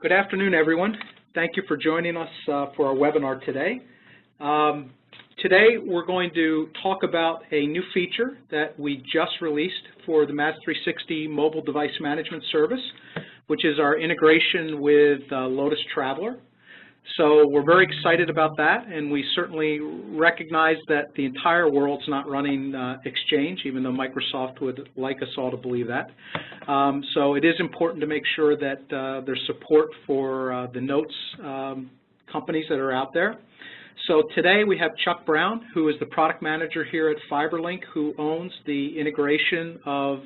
Good afternoon, everyone. Thank you for joining us for our webinar today. Today, we're going to talk about a new feature that we just released for the MAS 360 mobile device management service, which is our integration with Lotus Traveler. So we're very excited about that, and we certainly recognize that the entire world's not running Exchange, even though Microsoft would like us all to believe that. So it is important to make sure that there's support for the Notes companies that are out there. So today we have Chuck Brown, who is the product manager here at FiberLink, who owns the integration of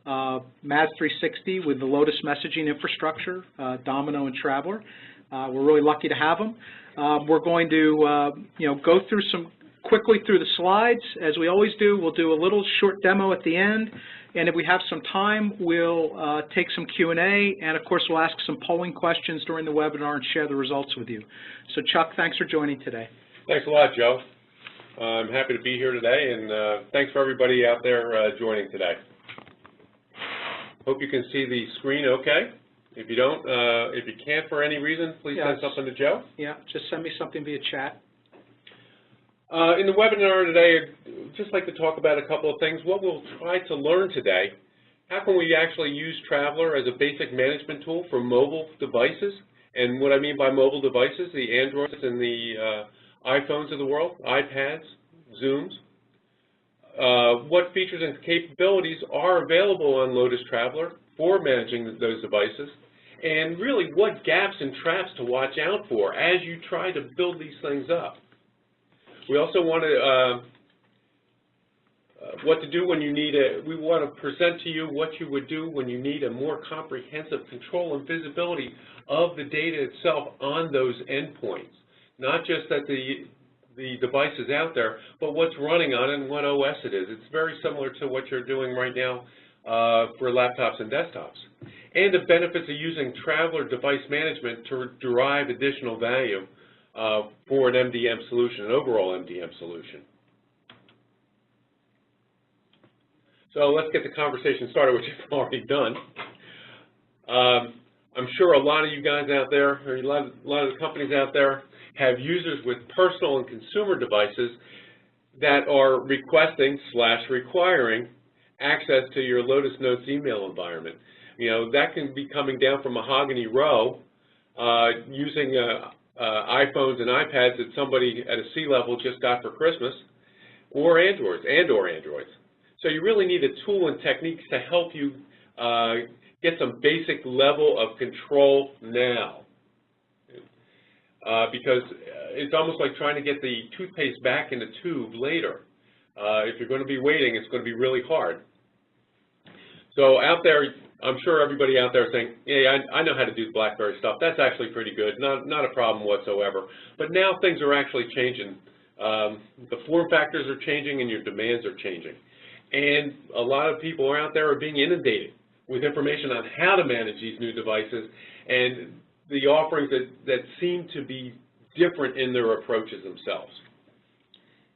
MAS 360 with the Lotus messaging infrastructure, Domino and Traveler. We're really lucky to have them. We're going to go through quickly through the slides. As we always do, we'll do a little short demo at the end, and if we have some time, we'll take some Q&A, and of course we'll ask some polling questions during the webinar and share the results with you. So Chuck, thanks for joining today. Thanks a lot, Joe. I'm happy to be here today, and thanks for everybody out there joining today. Hope you can see the screen okay. If you don't, if you can't for any reason, please send something to Joe. Yeah, just send me something via chat. In the webinar today, I'd just like to talk about a couple of things. What we'll try to learn today, how can we actually use Traveler as a basic management tool for mobile devices? And what I mean by mobile devices, the Androids and the iPhones of the world, iPads, Zooms. What features and capabilities are available on Lotus Traveler for managing those devices, and really what gaps and traps to watch out for as you try to build these things up. We also want to, what to do when you need we want to present to you what you would do when you need a more comprehensive control and visibility of the data itself on those endpoints. Not just that the device is out there, but what's running on it and what OS it is. It's very similar to what you're doing right now for laptops and desktops. And the benefits of using Traveler device management to derive additional value for an MDM solution, an overall MDM solution. So let's get the conversation started, which you've already done. I'm sure a lot of you guys out there, or a lot of the companies out there, have users with personal and consumer devices that are requesting / requiring access to your Lotus Notes email environment. You know, that can be coming down from Mahogany Row using iPhones and iPads that somebody at a C-level just got for Christmas, or Androids. So you really need a tool and techniques to help you get some basic level of control now. Because it's almost like trying to get the toothpaste back in the tube later. If you're going to be waiting, it's going to be really hard. So out there, I'm sure everybody out there is saying, yeah, I know how to do the BlackBerry stuff. That's actually pretty good, not a problem whatsoever. But now things are actually changing. The form factors are changing and your demands are changing. And a lot of people out there are being inundated with information on how to manage these new devices and the offerings that seem to be different in their approaches themselves.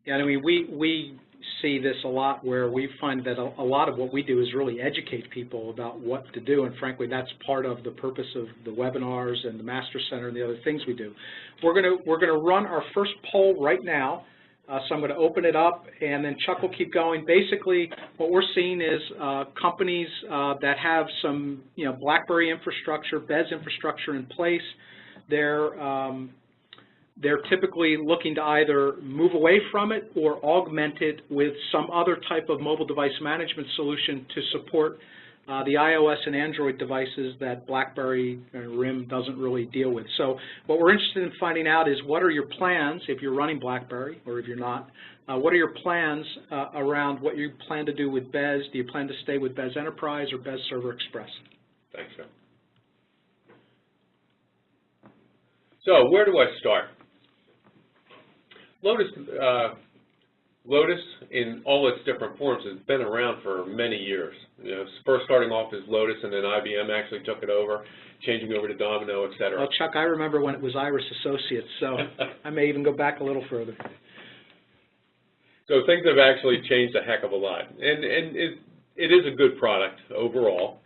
Yeah, I mean, we see this a lot where we find that a lot of what we do is really educate people about what to do, and frankly, that's part of the purpose of the webinars and the Master Center and the other things we do. We're going to run our first poll right now. So I'm going to open it up, and then Chuck will keep going. Basically, what we're seeing is companies that have some, BlackBerry infrastructure, BES infrastructure in place. They're typically looking to either move away from it or augment it with some other type of mobile device management solution to support the iOS and Android devices that BlackBerry RIM doesn't really deal with. So what we're interested in finding out is what are your plans if you're running BlackBerry or if you're not. What are your plans around what you plan to do with BES? Do you plan to stay with BES Enterprise or BES Server Express? Thanks, Phil. So where do I start? Lotus, in all its different forms, has been around for many years. First starting off as Lotus, and then IBM actually took it over, changing over to Domino, et cetera. Well, Chuck, I remember when it was Iris Associates, so I may even go back a little further. So things have actually changed a heck of a lot, and it is a good product overall.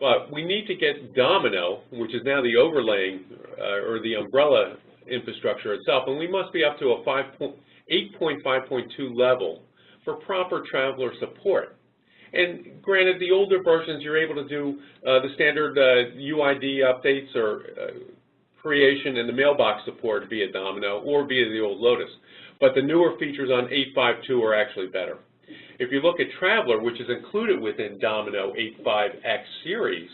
But we need to get Domino, which is now the overlaying or the umbrella infrastructure itself, and we must be up to a 8.5.2 level for proper Traveler support. And granted, the older versions, you're able to do the standard UID updates or creation and the mailbox support via Domino or via the old Lotus. But the newer features on 8.5.2 are actually better. If you look at Traveler, which is included within Domino 8.5X series,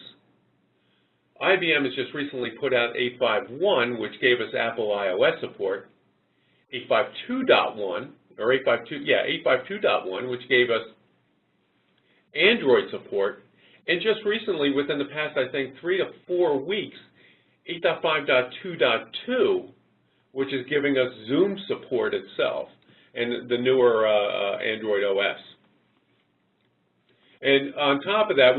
IBM has just recently put out 8.5.1, which gave us Apple iOS support, 8.5.2.1, or 8.5.2.1, which gave us Android support, and just recently, within the past, I think, 3 to 4 weeks, 8.5.2.2, which is giving us Zoom support itself, and the newer Android OS. And on top of that,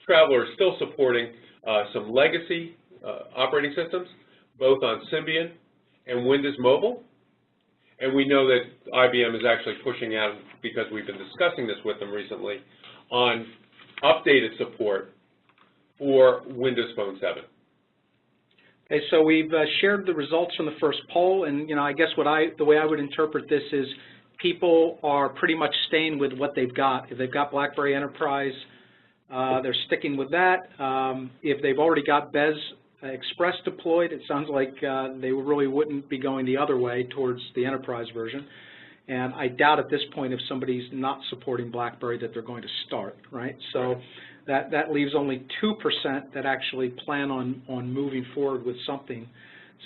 Traveler is still supporting some legacy operating systems, both on Symbian and Windows Mobile. And we know that IBM is actually pushing out, because we've been discussing this with them recently, on updated support for Windows Phone 7. Okay, so we've shared the results from the first poll, and I guess the way I would interpret this is people are pretty much staying with what they've got. If they've got BlackBerry Enterprise, they're sticking with that. If they've already got BES Express deployed, it sounds like they really wouldn't be going the other way towards the Enterprise version. And I doubt at this point, if somebody's not supporting BlackBerry, that they're going to start, right? So that leaves only 2% that actually plan on moving forward with something.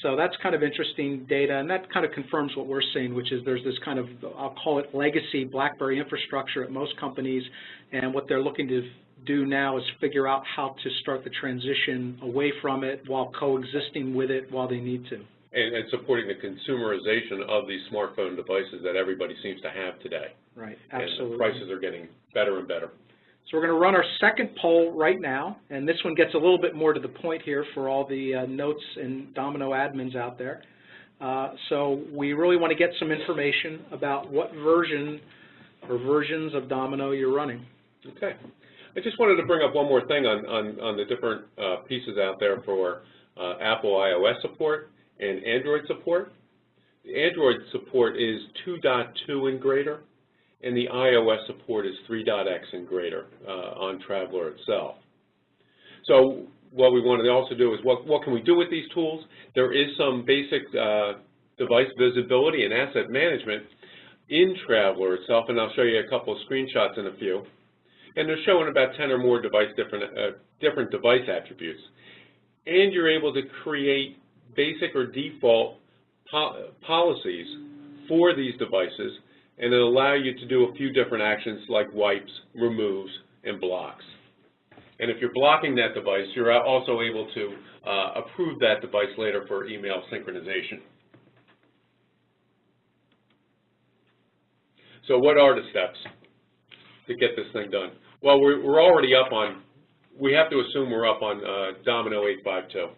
So that's kind of interesting data, and that kind of confirms what we're seeing, which is there's this kind of, I'll call it legacy BlackBerry infrastructure at most companies, and what they're looking to do now is figure out how to start the transition away from it while coexisting with it while they need to. And supporting the consumerization of these smartphone devices that everybody seems to have today. Right, absolutely. And the prices are getting better and better. So we're going to run our second poll right now, and this one gets a little bit more to the point here for all the notes and Domino admins out there. So we really want to get some information about what version or versions of Domino you're running. Okay. I just wanted to bring up one more thing on the different pieces out there for Apple iOS support and Android support. The Android support is 2.2 and greater, and the iOS support is 3.x and greater on Traveler itself. So what we wanted to also do is what can we do with these tools? There is some basic device visibility and asset management in Traveler itself, and I'll show you a couple of screenshots in a few. And they're showing about 10 or more different device attributes. And you're able to create basic or default policies for these devices, and it'll allow you to do a few different actions like wipes, removes, and blocks. And if you're blocking that device, you're also able to approve that device later for email synchronization. So what are the steps to get this thing done? Well, we're already up on, we have to assume we're up on Domino 8.5.2.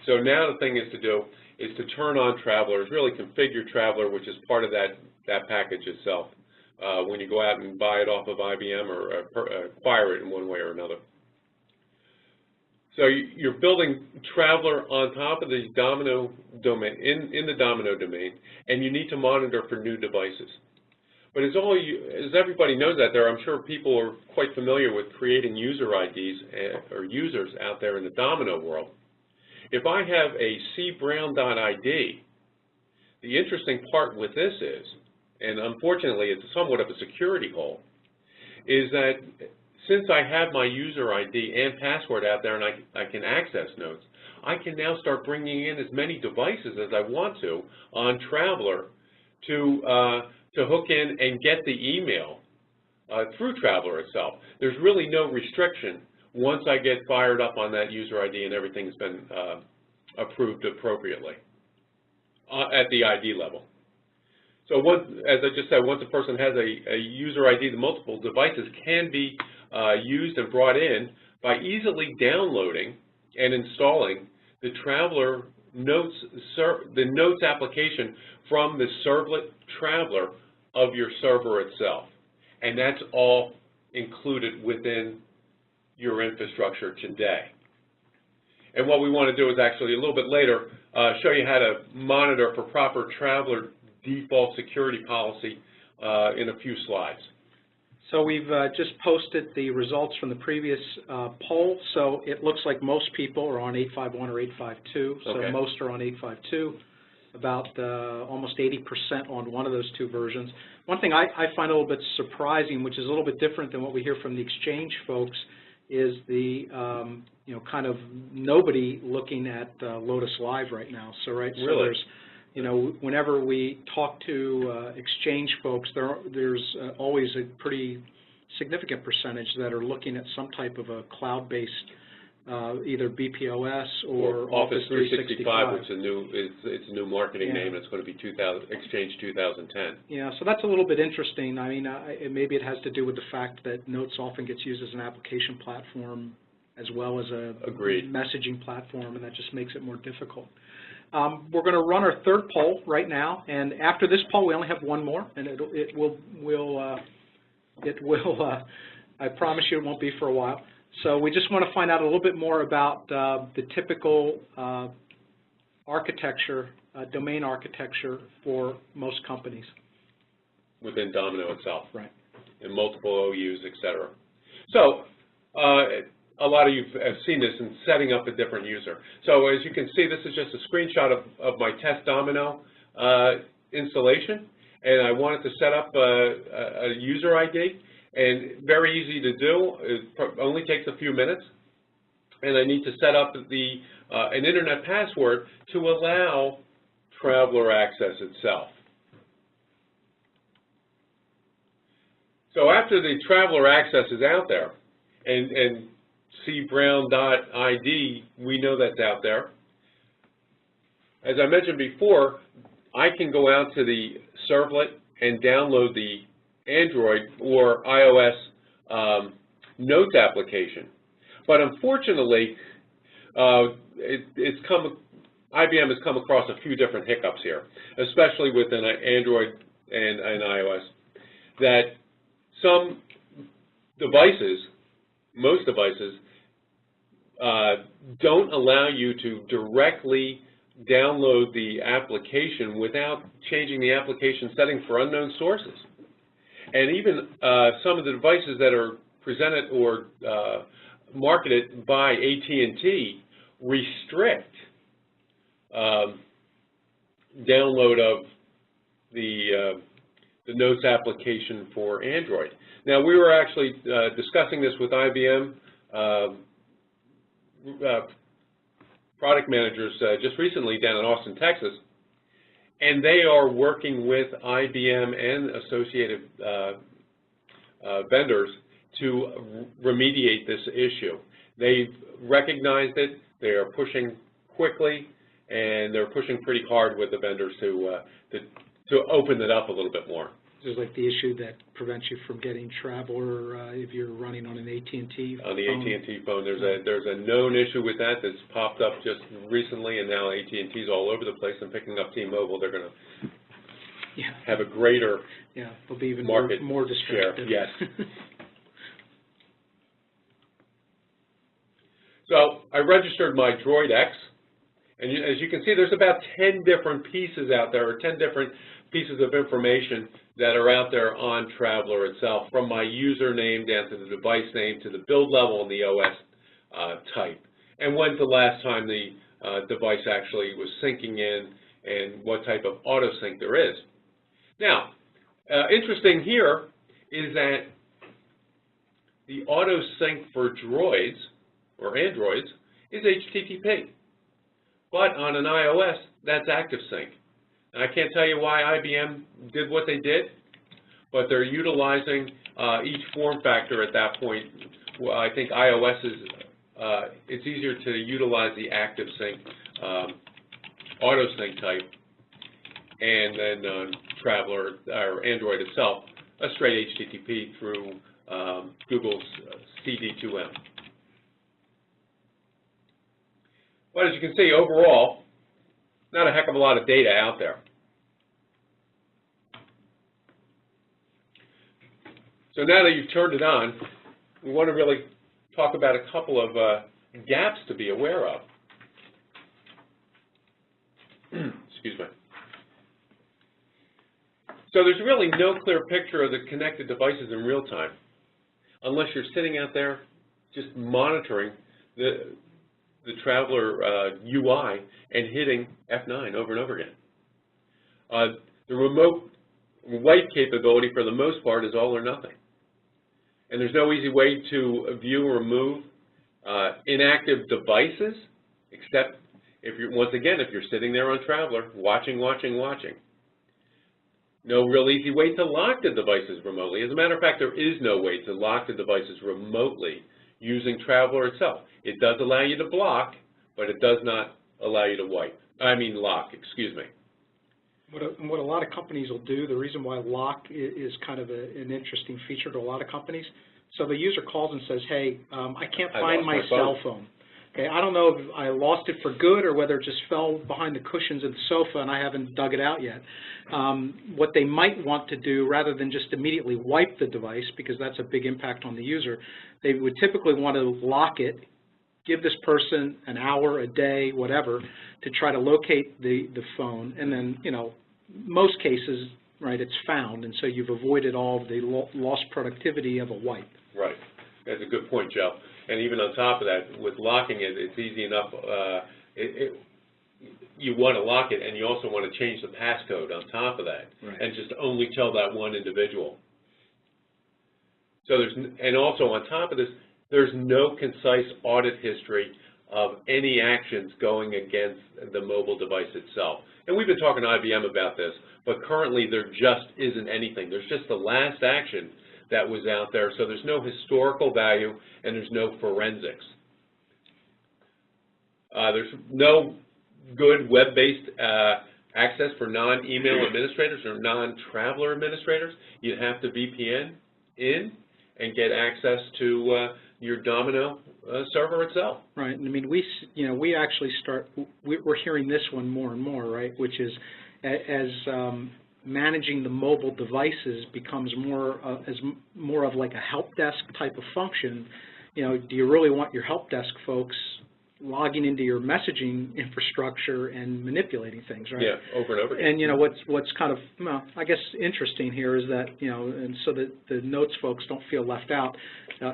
So now the thing is to do is to turn on Traveler, really configure Traveler, which is part of that package itself, when you go out and buy it off of IBM or acquire it in one way or another. So you're building Traveler on top of the Domino domain, in the Domino domain, and you need to monitor for new devices. But as everybody knows out there, I'm sure people are quite familiar with creating user IDs or users out there in the Domino world. If I have a cbrown.id, the interesting part with this is, and unfortunately it's somewhat of a security hole, is that since I have my user ID and password out there and I can access notes, I can now start bringing in as many devices as I want to on Traveler to hook in and get the email through Traveler itself. There's really no restriction once I get fired up on that user ID and everything's been approved appropriately at the ID level. So as I just said, once a person has a user ID, the multiple devices can be used and brought in by easily downloading and installing the Traveler Notes, the Notes application from the servlet Traveler of your server itself. And that's all included within your infrastructure today. And what we want to do is actually a little bit later show you how to monitor for proper Traveler default security policy in a few slides. So we've just posted the results from the previous poll. So it looks like most people are on 851 or 852. So Okay. most are on 852, about almost 80% on one of those two versions. One thing I find a little bit surprising, which is a little bit different than what we hear from the Exchange folks, is the kind of nobody looking at Lotus Live right now. So Really? So there's, whenever we talk to Exchange folks, there's always a pretty significant percentage that are looking at some type of a cloud-based, either BPOS or Office 365, which is a new marketing name. It's going to be Exchange 2010. Yeah, so that's a little bit interesting. I mean, maybe it has to do with the fact that Notes often gets used as an application platform as well as a messaging platform, and that just makes it more difficult. We're going to run our third poll right now, and after this poll, we only have one more, and it will. I promise you, it won't be for a while. So we just want to find out a little bit more about the typical architecture, domain architecture for most companies. Within Domino itself. Right. And multiple OUs, et cetera. So a lot of you have seen this in setting up a different user. So as you can see, this is just a screenshot of my test Domino installation, and I wanted to set up a user ID, and very easy to do. It only takes a few minutes, and I need to set up an internet password to allow Traveler access itself. So after the Traveler access is out there, and cbrown.id, we know that's out there. As I mentioned before, I can go out to the servlet and download the Android or iOS Notes application. But unfortunately, IBM has come across a few different hiccups here, especially with an Android and iOS, that some devices, most devices, don't allow you to directly download the application without changing the application settings for unknown sources. And even some of the devices that are presented or marketed by AT&T restrict download of the Notes application for Android. Now, we were actually discussing this with IBM product managers just recently down in Austin, Texas, and they are working with IBM and associated vendors to remediate this issue. They've recognized it, they are pushing quickly, and they're pushing pretty hard with the vendors to open it up a little bit more. This is like the issue that prevents you from getting Traveler if you're running on an AT&T phone. On the AT&T phone, there's a known issue with that that's popped up just recently, and now AT&T's all over the place and picking up T-Mobile. They're going to have a greater they'll be even market more share. distracted. Yes. So I registered my Droid X, and as you can see, there's about 10 different pieces out there, or 10 different pieces of information that are out there on Traveler itself, from my username down to the device name to the build level and the OS type, and when's the last time the device actually was syncing in, and what type of auto sync there is. Now, interesting here is that the auto sync for Droids or Androids is HTTP, but on an iOS, that's ActiveSync. And I can't tell you why IBM did what they did, but they're utilizing each form factor at that point. Well, I think iOS is, it's easier to utilize the ActiveSync auto sync type, and then Traveler or Android itself, a straight HTTP through Google's CD2M. But as you can see, overall, not a heck of a lot of data out there. So now that you've turned it on, we want to really talk about a couple of gaps to be aware of. Excuse me. So there's really no clear picture of the connected devices in real time, unless you're sitting out there just monitoring the Traveler UI and hitting F9 over and over again. The remote wipe capability, for the most part, is all or nothing. And there's no easy way to view or remove inactive devices, except if you're, once again, if you're sitting there on Traveler, watching. No real easy way to lock the devices remotely. As a matter of fact, there is no way to lock the devices remotely using Traveler itself. It does allow you to block, but it does not allow you to lock, excuse me. What a lot of companies will do, the reason why lock is kind of an interesting feature to a lot of companies, so the user calls and says, hey, I can't find my cell phone. Okay, I don't know if I lost it for good or whether it just fell behind the cushions of the sofa and I haven't dug it out yet. What they might want to do, rather than just immediately wipe the device, because that's a big impact on the user, they would typically want to lock it, give this person an hour, a day, whatever, to try to locate the phone, and then, you know, most cases, right, it's found, and so you've avoided all of the lost productivity of a wipe. Right. That's a good point, Joe. And even on top of that, with locking it, it's easy enough. You want to lock it, and you also want to change the passcode on top of that, right, and just only tell that one individual. So and also on top of this, there's no concise audit history of any actions going against the mobile device itself. And we've been talking to IBM about this, but currently there just isn't anything. There's just the last action that was out there, so there's no historical value and there's no forensics. There's no good web-based access for non-email administrators or non-Traveler administrators. You'd have to VPN in and get access to your Domino server itself. Right, and I mean, we actually we're hearing this one more and more, right, which is as managing the mobile devices becomes more of like a help desk type of function. You know, do you really want your help desk folks logging into your messaging infrastructure and manipulating things, right? Yeah, over and over again. And you know what's kind of, well, I guess interesting here is that, you know, and so that the notes folks don't feel left out,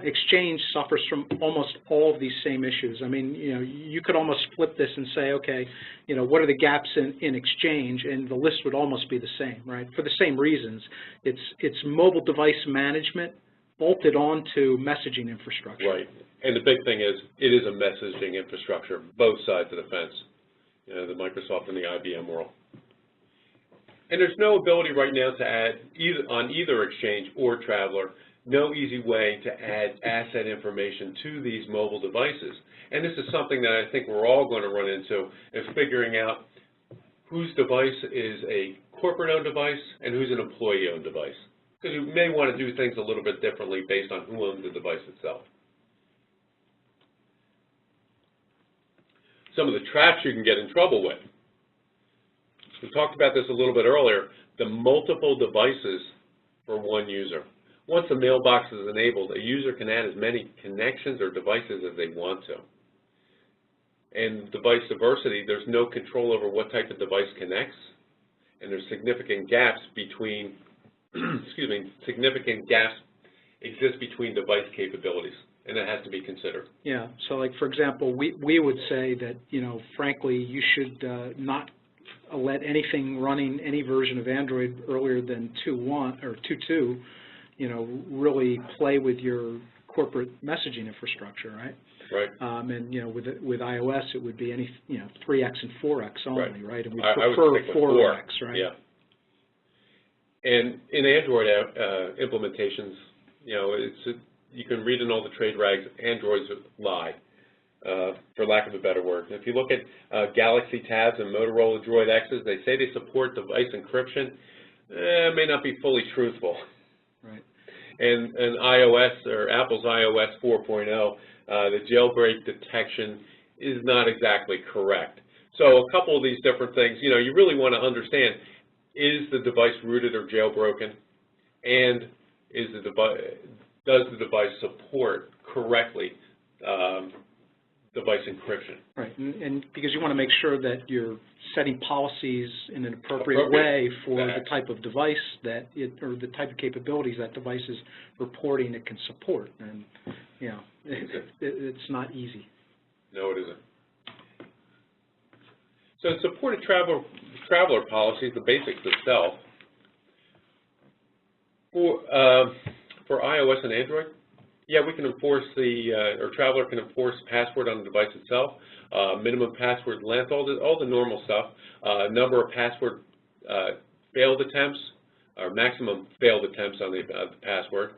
Exchange suffers from almost all of these same issues. I mean, you know, you could almost flip this and say, okay, you know, what are the gaps in Exchange, and the list would almost be the same, right? For the same reasons. It's mobile device management bolted onto messaging infrastructure. Right. And the big thing is, it is a messaging infrastructure, both sides of the fence, you know, the Microsoft and the IBM world. And there's no ability right now to add, on either Exchange or Traveler, no easy way to add asset information to these mobile devices. And this is something that I think we're all going to run into, is figuring out whose device is a corporate-owned device and who's an employee-owned device. Because you may want to do things a little bit differently based on who owns the device itself. Some of the traps you can get in trouble with. We talked about this a little bit earlier, the multiple devices for one user. Once the mailbox is enabled, a user can add as many connections or devices as they want to. And device diversity, there's no control over what type of device connects, and there's significant gaps between, significant gaps exist between device capabilities, and that has to be considered. Yeah, so like for example, we would say that, you know, frankly, you should not let anything running any version of Android earlier than 2.1 or 2.2, you know, really play with your corporate messaging infrastructure, right? Right. And you know, with iOS, it would be any, you know, 3x and 4x only, right? And we I prefer would stick with 4x, right? Yeah. And in Android implementations, you know, you can read in all the trade rags, Androids lie, for lack of a better word. If you look at Galaxy Tabs and Motorola Droid X's, they say they support device encryption. It may not be fully truthful. Right. And iOS, or Apple's iOS 4.0, the jailbreak detection is not exactly correct. So a couple of these different things, you know, you really want to understand, is the device rooted or jailbroken, and does the device support correctly device encryption. Right, and because you want to make sure that you're setting policies in an appropriate way for the type of device that or the type of capabilities that device is reporting it can support. And, you know, it's not easy. No, it isn't. So supported traveler policies, the basics itself, for iOS and Android, yeah, we can enforce or Traveler can enforce password on the device itself, minimum password length, all the normal stuff, number of password failed attempts, or maximum failed attempts on the password,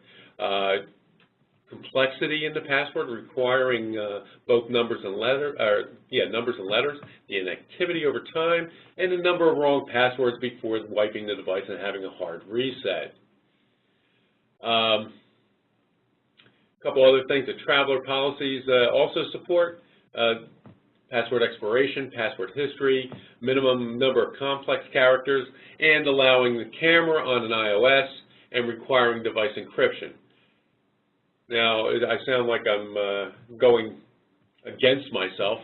complexity in the password requiring both numbers and letters, the inactivity over time, and the number of wrong passwords before wiping the device and having a hard reset. A couple other things that Traveler policies also support: password expiration, password history, minimum number of complex characters, and allowing the camera on an iOS and requiring device encryption. Now, I sound like I'm going against myself,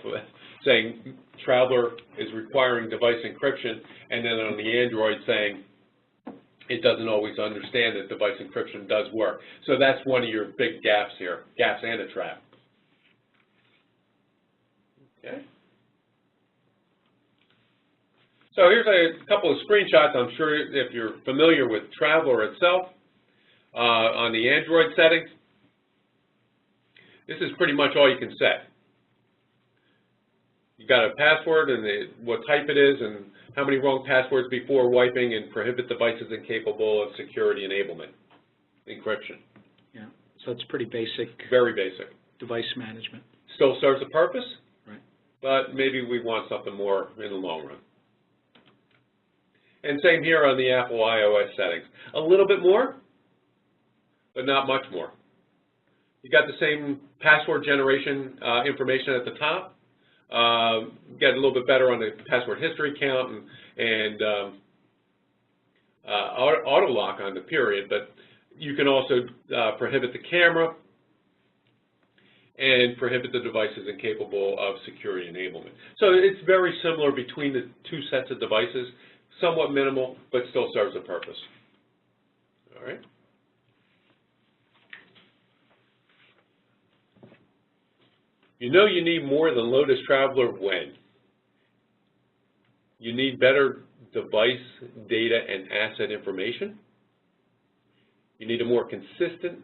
saying Traveler is requiring device encryption, and then on the Android saying it doesn't always understand that device encryption does work. So that's one of your big gaps here, gaps and a trap. Okay. So here's a couple of screenshots. I'm sure if you're familiar with Traveler itself, on the Android settings, this is pretty much all you can set. You got a password and what type it is and how many wrong passwords before wiping, and prohibit devices incapable of security enablement, encryption. Yeah, so it's pretty basic. Very basic. Device management. Still serves a purpose, right? But maybe we want something more in the long run. And same here on the Apple iOS settings. A little bit more, but not much more. You got the same password generation information at the top. Get a little bit better on the password history count and auto lock on the period, but you can also prohibit the camera and prohibit the devices incapable of security enablement. So it's very similar between the two sets of devices, somewhat minimal, but still serves a purpose. All right. You know you need more than Lotus Traveler when you need better device data and asset information. You need a more consistent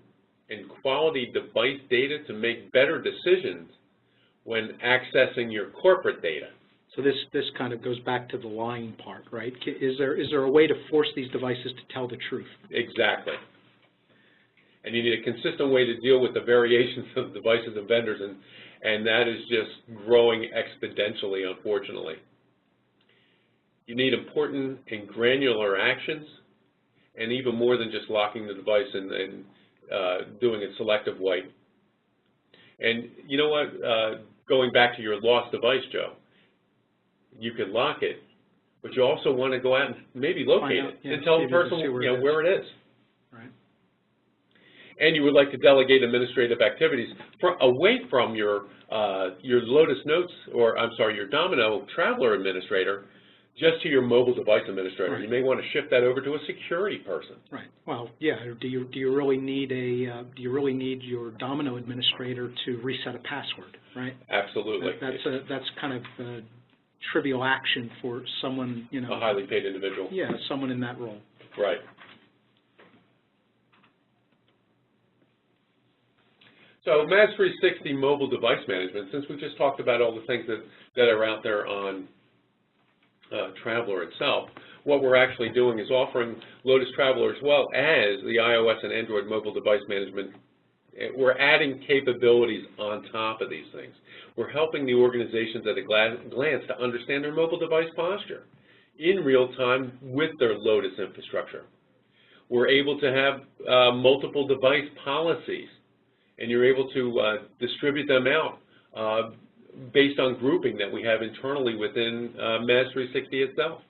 and quality device data to make better decisions when accessing your corporate data. So this kind of goes back to the lying part, right? Is there a way to force these devices to tell the truth? Exactly. And you need a consistent way to deal with the variations of devices and vendors, and that is just growing exponentially, unfortunately. You need important and granular actions, and even more than just locking the device and doing a selective wipe. And you know what, going back to your lost device, Joe, you can lock it, but you also want to go out and maybe locate it and tell the person where it is. Right. And you would like to delegate administrative activities away from your Lotus Notes, or I'm sorry, your Domino Traveler administrator, just to your mobile device administrator. Right. You may want to shift that over to a security person. Right. Well, yeah. Do you really need your Domino administrator to reset a password? Right. Absolutely. That's kind of a trivial action for someone, you know. A highly paid individual. Yeah, someone in that role. Right. So MAS 360 mobile device management, since we just talked about all the things that are out there on Traveler itself, what we're actually doing is offering Lotus Traveler as well as the iOS and Android mobile device management. We're adding capabilities on top of these things. We're helping the organizations at a glance to understand their mobile device posture in real time with their Lotus infrastructure. We're able to have multiple device policies, and you're able to distribute them out based on grouping that we have internally within MAS 360 itself.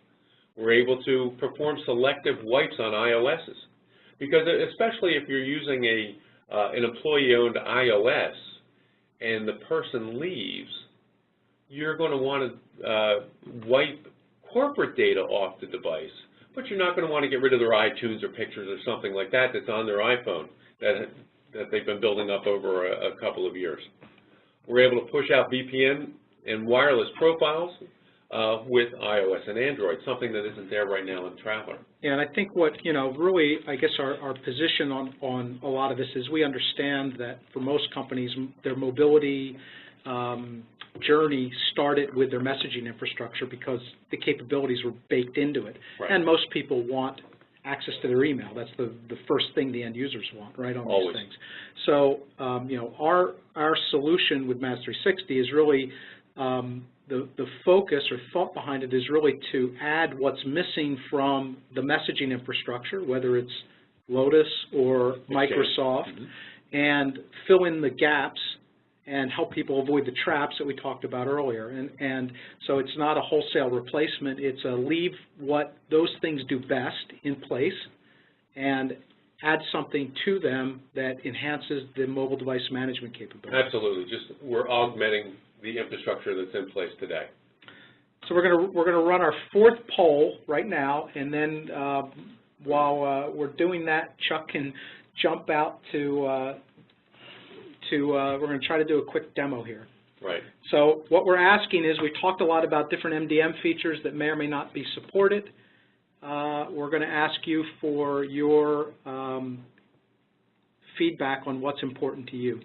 We're able to perform selective wipes on iOSs, because especially if you're using an employee-owned iOS and the person leaves, you're going to want to wipe corporate data off the device, but you're not going to want to get rid of their iTunes or pictures or something like that that's on their iPhone that they've been building up over a couple of years. We're able to push out VPN and wireless profiles with iOS and Android, something that isn't there right now in Traveler. Yeah, and I think what, really, I guess our position on a lot of this is we understand that for most companies, their mobility journey started with their messaging infrastructure because the capabilities were baked into it. Right. And most people want access to their email. That's the first thing the end users want, right, on Always. These things. So, our solution with Mass 360 is really the focus or thought behind it is really to add what's missing from the messaging infrastructure, whether it's Lotus or Microsoft, and fill in the gaps and help people avoid the traps that we talked about earlier. And so it's not a wholesale replacement. It's a leave what those things do best in place and add something to them that enhances the mobile device management capability. Absolutely. Just we're augmenting the infrastructure that's in place today. So we're gonna run our fourth poll right now, and then while we're doing that, Chuck can jump out to we're going to try to do a quick demo here. Right. So what we're asking is, we talked a lot about different MDM features that may or may not be supported. We're going to ask you for your feedback on what's important to you. All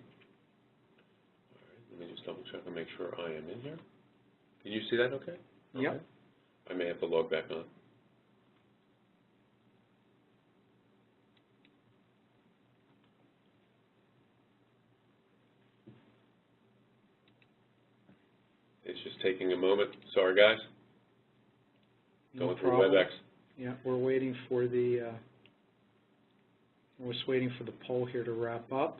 right, let me just double check and make sure I am in here. Can you see that okay? Yep. Okay. I may have to log back on. It's just taking a moment. Sorry, guys. Going through WebEx. Yeah, we're waiting for the we're just waiting for the poll here to wrap up.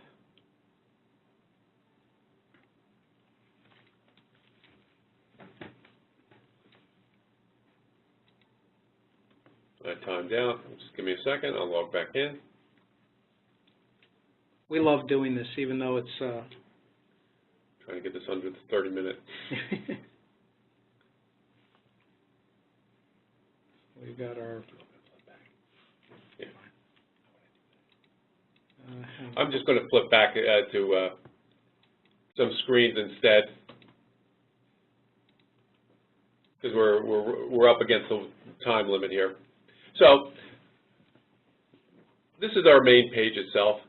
I timed out. Just give me a second. I'll log back in. We love doing this, even though it's trying to get this under the 30-minute. We've got our. Yeah. I'm just going to flip back to some screens instead, because we're up against the time limit here. So this is our main page itself,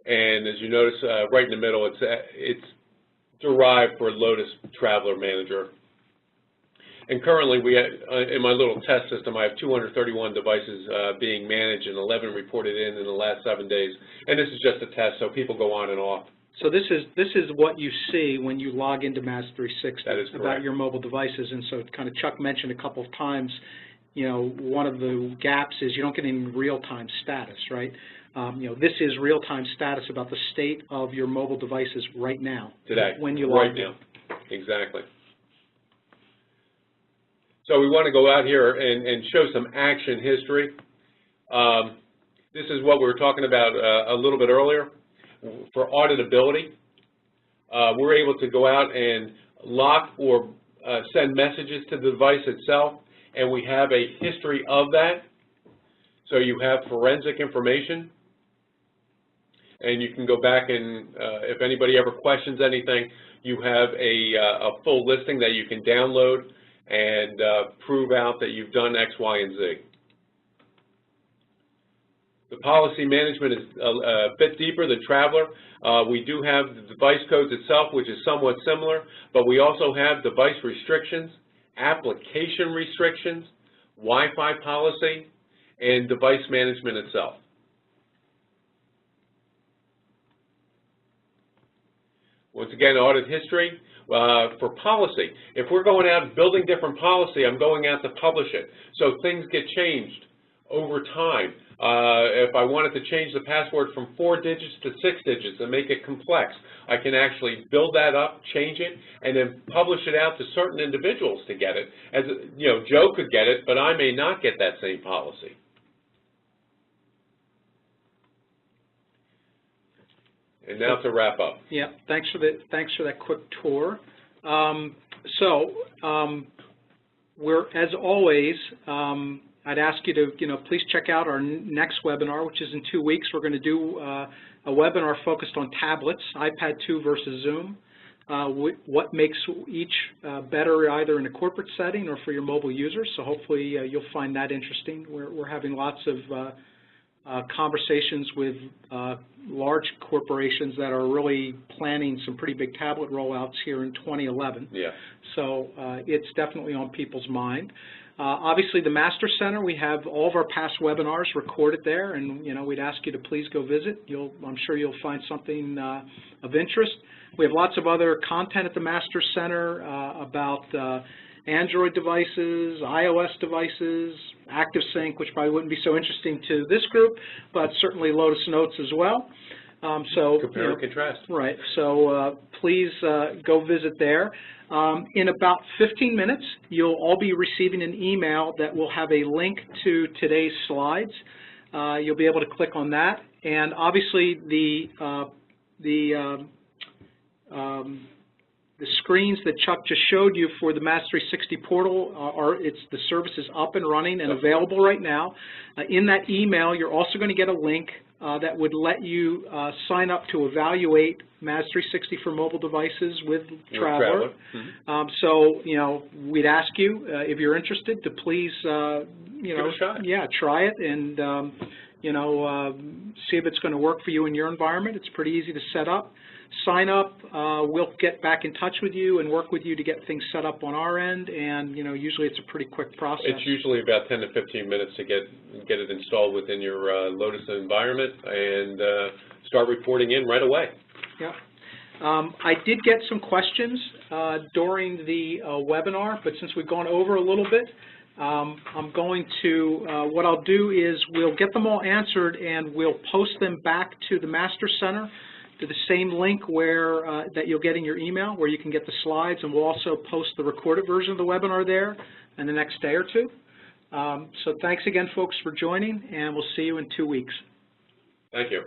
and as you notice, right in the middle, it's derived for Lotus Traveler Manager. And currently, in my little test system, I have 231 devices being managed and 11 reported in the last 7 days. And this is just a test, so people go on and off. So this is what you see when you log into Mass 360 that is about your mobile devices. And so kind of Chuck mentioned a couple of times, one of the gaps is you don't get any real-time status, right? This is real-time status about the state of your mobile devices right now. Today. When you log in. Right now. Exactly. So we want to go out here and show some action history. This is what we were talking about a little bit earlier. For auditability, we're able to go out and lock or send messages to the device itself, and we have a history of that. So you have forensic information, and you can go back and if anybody ever questions anything, you have a full listing that you can download and prove out that you've done X, Y, and Z. The policy management is a bit deeper than Traveler. We do have the device codes itself, which is somewhat similar, but we also have device restrictions, application restrictions, Wi-Fi policy, and device management itself. Once again, audit history. For policy, if we're going out and building different policy, I'm going out to publish it. So things get changed over time. If I wanted to change the password from 4 digits to 6 digits and make it complex, I can actually build that up, change it, and then publish it out to certain individuals to get it. As Joe could get it, but I may not get that same policy. And now to wrap up. Yeah, thanks for that quick tour. We're, as always, I'd ask you to, please check out our next webinar, which is in 2 weeks. We're going to do a webinar focused on tablets, iPad 2 versus Zoom. What makes each better either in a corporate setting or for your mobile users. So hopefully you'll find that interesting. We're having lots of conversations with large corporations that are really planning some pretty big tablet rollouts here in 2011. Yeah. So it's definitely on people's mind. Obviously, the Master Center, we have all of our past webinars recorded there, and we'd ask you to please go visit. I'm sure you'll find something of interest. We have lots of other content at the Master Center about Android devices, iOS devices, ActiveSync, which probably wouldn't be so interesting to this group, but certainly Lotus Notes as well. Compare and contrast. Right. So please go visit there. In about 15 minutes, you'll all be receiving an email that will have a link to today's slides. You'll be able to click on that, and obviously the screens that Chuck just showed you for the Mass 360 portal the service is up and running and available right now. In that email, you're also going to get a link that would let you sign up to evaluate Mass 360 for mobile devices with Traveler. Mm-hmm. So, we'd ask you if you're interested to please, give it a shot. Yeah, try it and see if it's going to work for you in your environment. It's pretty easy to set up. Sign up, we'll get back in touch with you and work with you to get things set up on our end, and usually it's a pretty quick process. It's usually about 10 to 15 minutes to get it installed within your Lotus environment and start reporting in right away. Yeah. I did get some questions during the webinar, but since we've gone over a little bit, I'm going to, what I'll do is we'll get them all answered and we'll post them back to the Master Center, to the same link that you'll get in your email, where you can get the slides, and we'll also post the recorded version of the webinar there in the next day or two. So thanks again, folks, for joining, and we'll see you in 2 weeks. Thank you.